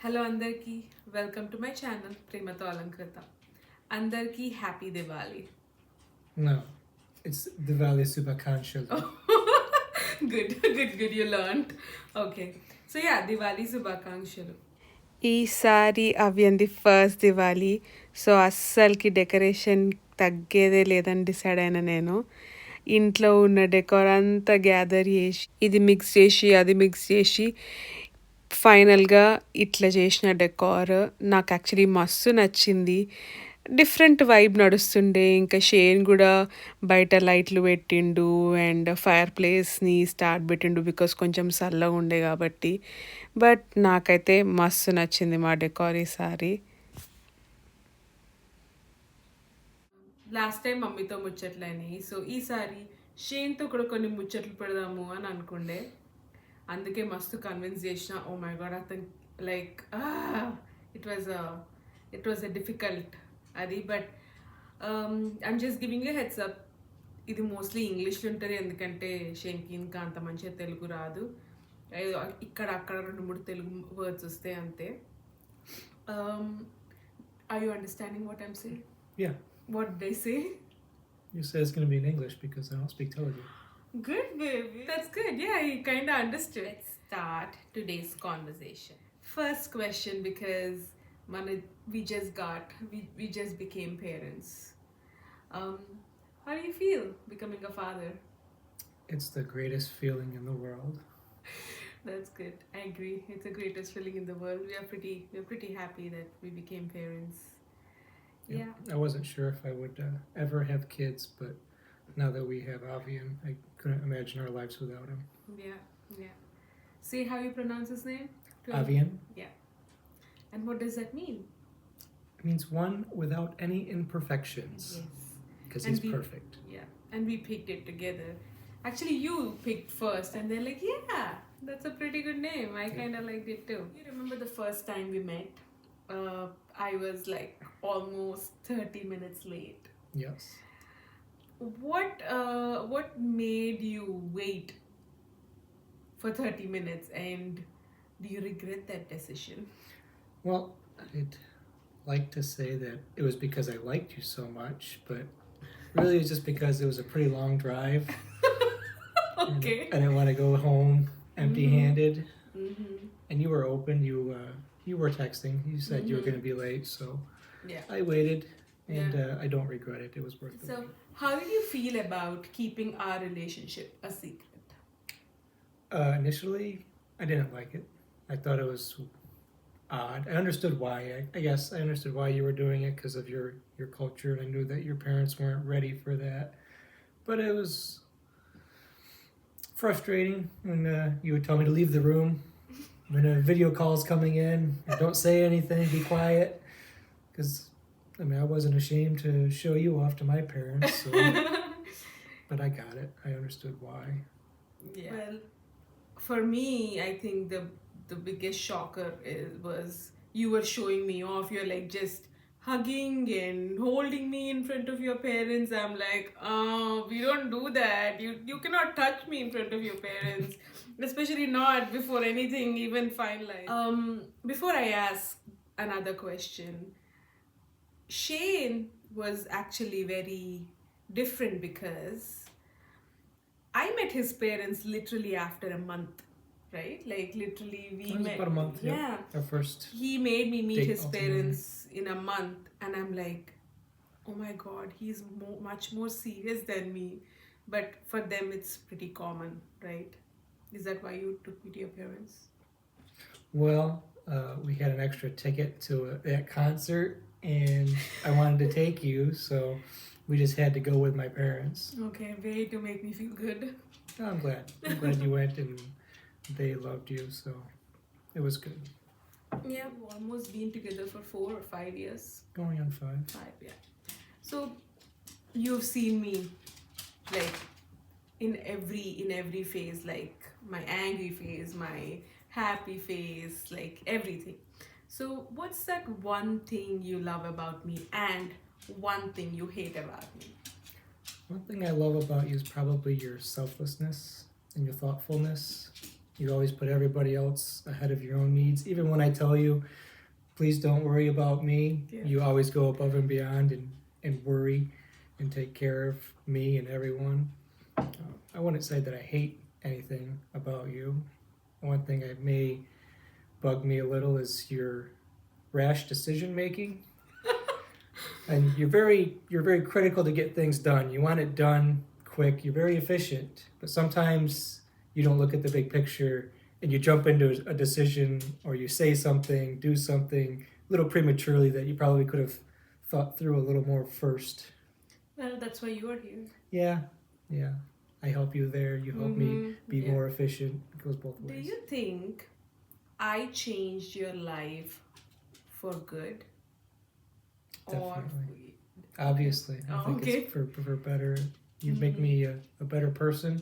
Hello Andarki, welcome to my channel Premato Alankritha. Andarki happy Diwali. No, it's Diwali Subhakankshalu. Good, you learned. Okay. So yeah, Diwali Subhakankshalu. ఈసారి అవ్యంది first Diwali so అస్సలకి decoration తగ్గేదే లేదని decide అయిన నేను ఇంట్లో ఉన్న decor అంతా gather చేసి ఇది మిక్స్ చేసి అది మిక్స్ చేసి ఫైనల్గా ఇట్లా చేసిన డెకార్ నాకు యాక్చువల్లీ మస్తు నచ్చింది డిఫరెంట్ వైబ్ నడుస్తుండే ఇంకా షేన్ కూడా బయట లైట్లు పెట్టిండు అండ్ ఫైర్ ప్లేస్ని స్టార్ట్ పెట్టిండు బికాస్ కొంచెం చల్లగా ఉండే కాబట్టి బట్ నాకైతే మస్తు నచ్చింది మా డెకార్ ఈసారి లాస్ట్ టైం మమ్మీతో ముచ్చట్లయినాయి సో ఈసారి షేన్తో కూడా కొన్ని ముచ్చట్లు పెడదాము అని అనుకుండే అందుకే మస్తు కన్విన్స్ చేసిన ఓ మై గాడ్ అతను like it was a difficult అది but I'm just giving a heads up ఇది మోస్ట్లీ ఇంగ్లీష్లో ఉంటుంది ఎందుకంటే షేన్కి ఇంకా అంత మంచిగా తెలుగు రాదు ఇక్కడ అక్కడ 2-3 తెలుగు వర్డ్స్ వస్తాయి అంతే are you understanding what I'm saying Yeah. What did I say? You said it's going to be in English because I don't speak Telugu. Good, baby. That's good. Yeah, you kind of understood. Let's start today's conversation. First question, because we just became parents. How do you feel becoming a father? It's the greatest feeling in the world. That's good. I agree. It's the greatest feeling in the world. We're pretty happy that we became parents. Yeah. I wasn't sure if I would ever have kids, but now that we have Avian, I couldn't imagine our lives without him. Yeah. Say how you pronounce his name? Avian? Yeah. And what does that mean? It means one without any imperfections. Yes. Because And he's perfect. Yeah. And we picked it together. Actually, you picked first, and they're like, yeah, that's a pretty good name. I kind of liked it too. You remember the first time we met? I was like almost 30 minutes late. Yes. What made you wait for 30 minutes, and do you regret that decision? Well, I'd like to say that it was because I liked you so much, but really it's just because it was a pretty long drive. Okay. And I didn't want to go home empty-handed. Mm-hmm. And you were open. You were texting. You said you were going to be late, so Yeah. I waited, and I don't regret it. It was worth it. So, how did you feel about keeping our relationship a secret? Initially, I didn't like it. I thought it was odd. I understood why. I guess I understood why you were doing it because of your culture, and I knew that your parents weren't ready for that. But it was frustrating when you would tell me to leave the room when a video call's coming in. Don't say anything. Be quiet. Because I mean, I wasn't ashamed to show you off to my parents. So. But I got it. I understood why. Yeah. Well, for me, I think the biggest shocker was you were showing me off. You're like just hugging and holding me in front of your parents. I'm like, oh, we don't do that. You cannot touch me in front of your parents, especially not before anything even finalized. Before I ask another question, Shane was actually very different because I met his parents literally after a month, right? Like literally we It was met. about a month. Yeah. Our first. He made me meet Date his ultimately. parents in a month, and I'm like, oh my god, he's much more serious than me. But for them, it's pretty common, right? Is that why you took me to your parents? Well, we had an extra ticket to that concert, and I wanted to take you, so we just had to go with my parents. Okay, way to make me feel good. I'm glad. I'm glad you went, and they loved you, so it was good. Yeah, we've almost been together for 4 or 5 years. Going on 5. 5, yeah. So you've seen me like in every phase, like my angry phase, my happy phase, like everything. So what's that one thing you love about me and one thing you hate about me? One thing I love about you is probably your selflessness and your thoughtfulness. You always put everybody else ahead of your own needs. Even when I tell you, please don't worry about me, you always go above and beyond and worry and take care of me and everyone. I wouldn't say that I hate anything about you. One thing that may bug me a little is your rash decision making. And you're very critical to get things done. You want it done quick. You're very efficient, but sometimes you don't look at the big picture and you jump into a decision, or you say something, do something a little prematurely that you probably could have thought through a little more first. Well, that's why you are here. Yeah. I help you there. You help me be more efficient. It goes both ways. Do you think I changed your life for good? Definitely. Obviously. I think it's for better. You make me a better person.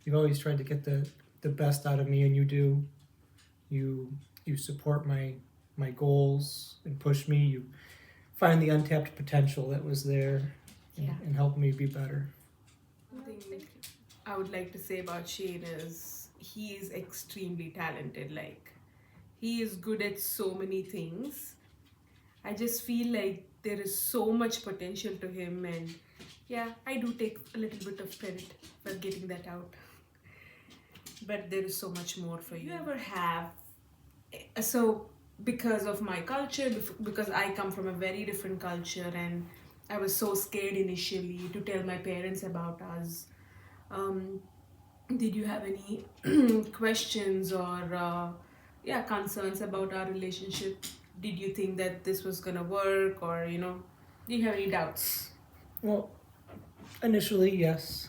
You've always tried to get the best out of me, and you do. You support my goals and push me. You find the untapped potential that was there and help me be better. One thing I would like to say about Shane is he is extremely talented. Like, he is good at so many things. I just feel like there is so much potential to him, and I do take a little bit of credit for getting that out. But there is so much more for you. You ever have, so because of my culture, because I come from a very different culture, and I was so scared initially to tell my parents about us. Did you have any questions or concerns about our relationship? Did you think that this was gonna work, or do you have any doubts? Well, initially, yes.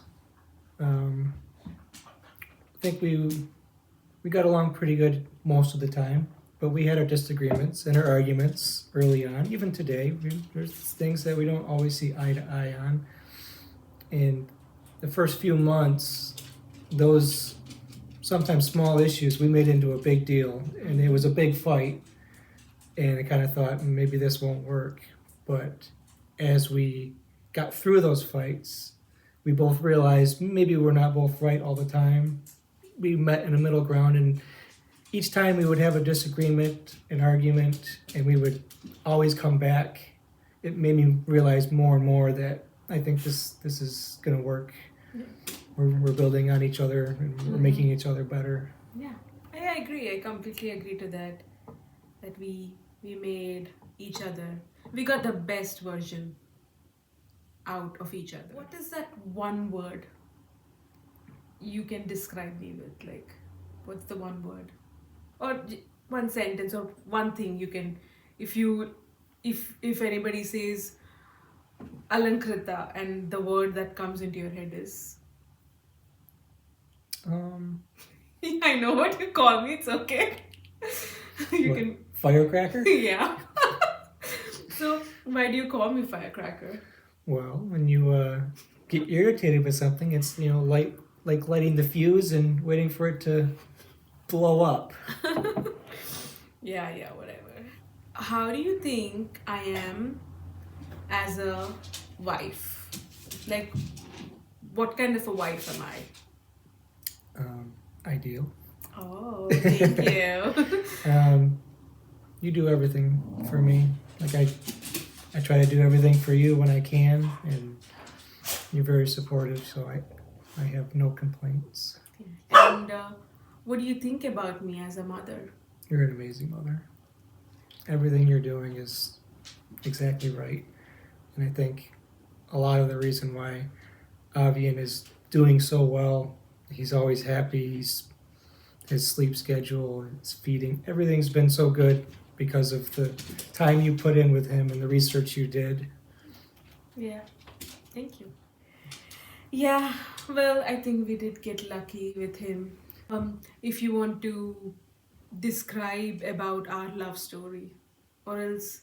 I think we got along pretty good most of the time, but we had our disagreements and our arguments early on. Even today, there's things that we don't always see eye to eye on. And the first few months, those sometimes small issues we made into a big deal, and it was a big fight. And I kind of thought maybe this won't work. But as we got through those fights, we both realized maybe we're not both right all the time. We met in a middle ground, and each time we would have a disagreement, an argument, and we would always come back. It made me realize more and more that I think this is going to work. Yeah. We're building on each other, and we're making each other better. Yeah, I agree. I completely agree to that. That we made each other. We got the best version out of each other. What is that one word you can describe me with? Like, what's the one word? Or one sentence, or one thing you can, if anybody says Alankritha, and the word that comes into your head is? I know what you call me, it's okay. You what, can. Firecracker? Yeah. So, why do you call me Firecracker? Well, when you get irritated with something, it's, like lighting the fuse and waiting for it to blow up. Yeah, whatever. How do you think I am as a wife? Like, what kind of a wife am I? Ideal. Oh, thank you. You do everything for me. Like I try to do everything for you when I can, and you're very supportive, so I have no complaints. And what do you think about me as a mother? You're an amazing mother. Everything you're doing is exactly right. And I think a lot of the reason why Avian is doing so well, he's always happy, his sleep schedule, his feeding, everything's been so good because of the time you put in with him and the research you did. Yeah, thank you. Yeah, well, I think we did get lucky with him. If you want to describe about our love story, or else,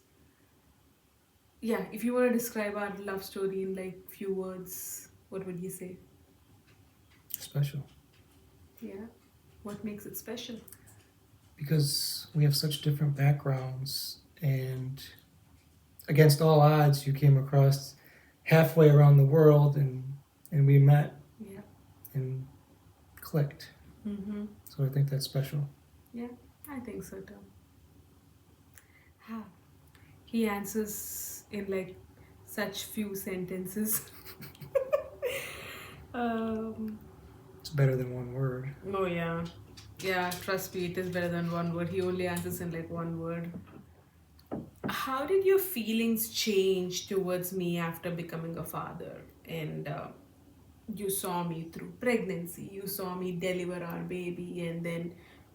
if you want to describe our love story in like few words, what would you say? Special. Yeah, what makes it special? Because we have such different backgrounds, and against all odds, you came across halfway around the world, and we met and clicked. Mm-hmm. So I think that's special. Yeah, I think so too. Ha. He answers in like such few sentences. um, It's better than one word. oh yeah. Yeah, trust me, it is better than one word. He only answers in like one word. How did your feelings change towards me after becoming a father? And you saw me through pregnancy, you saw me deliver our baby, and then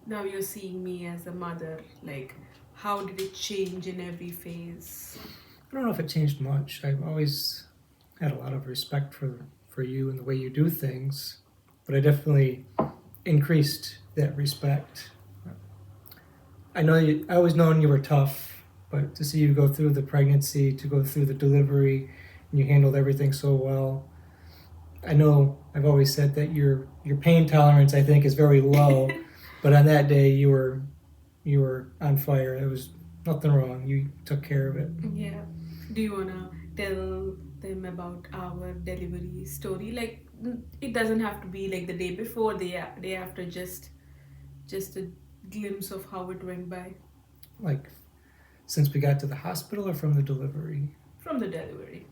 now you're seeing me as a mother. Like, how did it change in every phase? I don't know if it changed much. I've always had a lot of respect for you and the way you do things, but I definitely increased that respect. I know I always known you were tough, but to see you go through the pregnancy, to go through the delivery, and you handled everything so well. I know I've always said that your pain tolerance, I think, is very low, but on that day you were on fire. There was nothing wrong. You took care of it. Yeah. Do you wanna tell them about our delivery story? Like, it doesn't have to be like the day before, the day after. Just a glimpse of how it went by Like since we got to the hospital or from the delivery? from the delivery.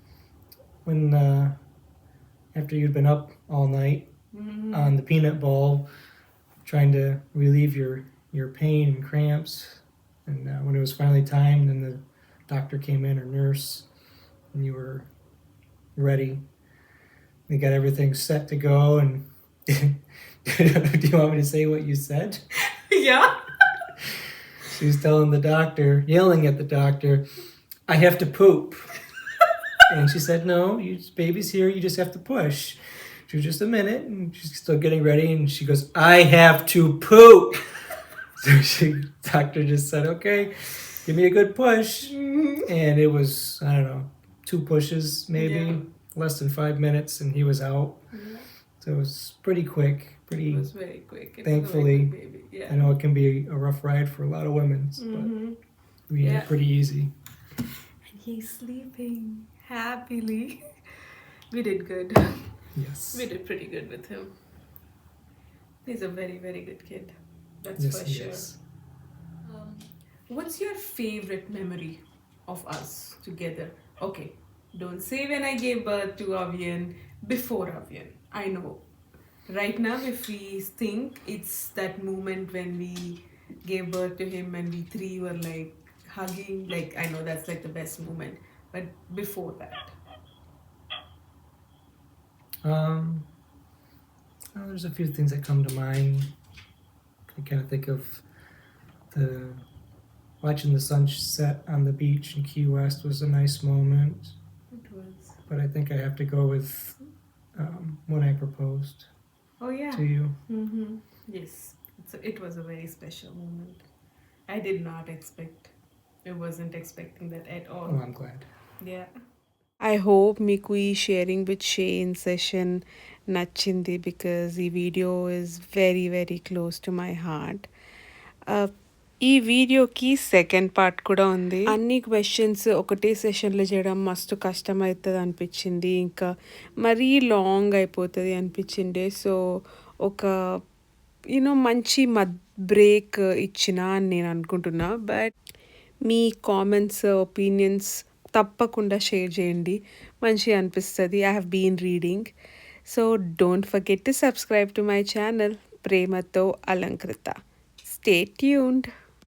When after you'd been up all night Mm-hmm. on the peanut ball, trying to relieve your pain and cramps, and when it was finally time, then the doctor came in or nurse, and you were ready. They got everything set to go, and do you want me to say what you said? Yeah. She was telling the doctor, yelling at the doctor, "I have to poop." And she said, "No, baby's here. You just have to push." She was just a minute, and she's still getting ready, and she goes, "I have to poop." So doctor just said, "Okay, give me a good push." And it was, I don't know, 2 pushes, maybe, Yeah. less than 5 minutes, and he was out. Yeah. So it was pretty quick, It pretty, was very quick. It thankfully. was a very good baby. Yeah. I know it can be a rough ride for a lot of women, but Mm-hmm. we had Yeah. it pretty easy. And he's sleeping happily. We did good. Yes. We did pretty good with him. He's a very, very good kid. That's Yes, for he sure. is. What's your favorite memory of us together? Okay, don't say when I gave birth to Avian, before Avian. I know. Right now, if we think it's that moment when we gave birth to him and we three were like hugging, like I know that's like the best moment. But before that, Well, there's a few things that come to mind. I kind of think of the watching the sunset on the beach in Key West was a nice moment. it was. But I think I have to go with when I proposed Oh, yeah. to you. Mm-hmm. Yes, it was a very special moment. I did not expect. I wasn't expecting that at all. Oh, I'm glad. Yeah. I hope మీకు ఈ sharing with Shane session నచ్చింది because ఈ video is very very close to my heart. ఈ వీడియోకి second part కూడా ఉంది. అన్ని questions ఒకటే సెషన్లో చేయడం మస్తు కష్టమవుతుంది అనిపించింది, ఇంకా మరీ లాంగ్ అయిపోతుంది అనిపించింది. సో ఒక మంచి బ్రేక్ ఇచ్చిన అని నేను అనుకుంటున్నా. బట్ మీ కామెంట్స్, ఒపీనియన్స్ తప్పకుండా షేర్ చేయండి, మంచిగా అనిపిస్తుంది. I have been reading. So don't forget to subscribe to my channel. ప్రేమతో అలంకృత. Stay tuned.